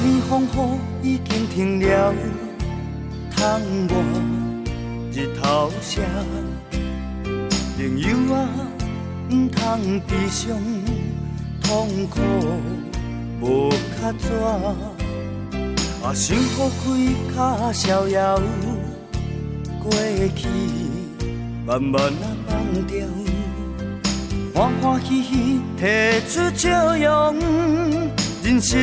年风雨已经停了，窗外日头射。朋友啊，唔通悲伤痛苦无较绝。啊，想放开较逍遥，过去慢慢啊放掉。欢欢喜喜提出笑容，人生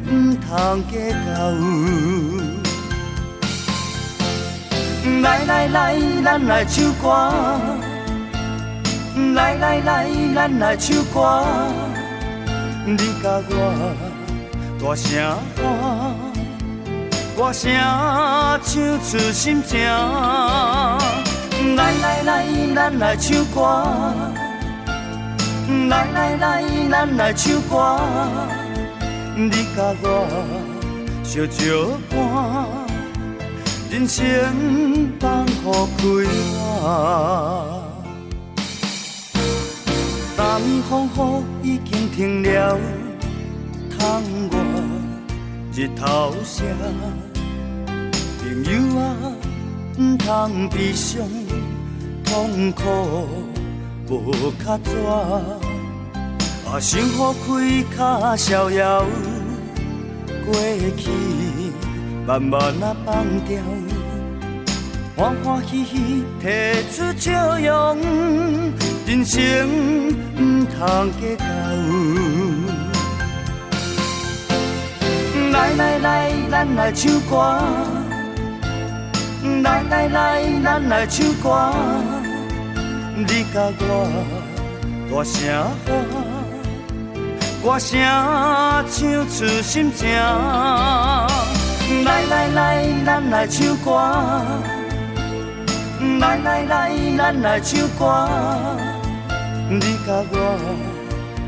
唔通计较。来来来，咱来唱歌。来来来，咱来唱歌。你甲我大声喊，歌声唱出心情。来来来，咱来唱歌。来来来，咱来唱歌，你甲我相招伴，人生放予开花。三年风雨已经停了，窗外日头射。朋友啊，唔通悲伤痛苦。无较绝，啊，想放开较逍遥，过去慢慢啊放掉，欢欢喜喜提出笑容，人生唔通计较。来来来，咱来唱歌，来来来，咱来唱歌。你甲我大声喊，歌声唱出心情。来来来，咱来唱歌。来来来，咱来唱歌。你甲我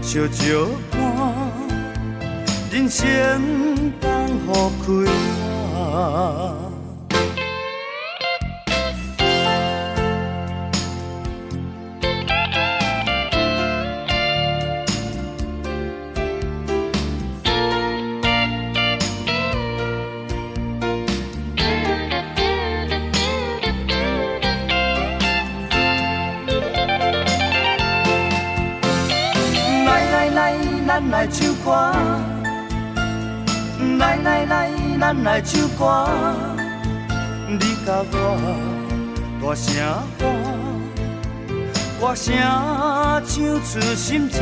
相招伴，人生放予开花。咱来唱歌，来来来，咱来唱歌。你甲我大声喊，歌声唱出心情。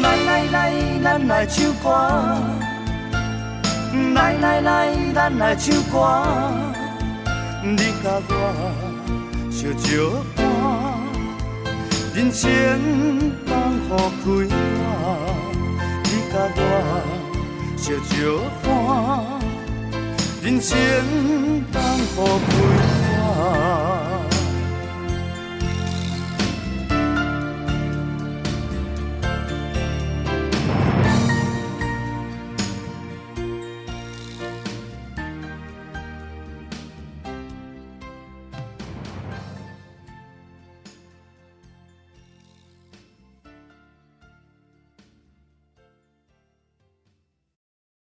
来来来，咱来唱歌，来来来，咱来唱歌。你甲我相招伴，人生放予开花，你甲我相招伴，人生放予开花。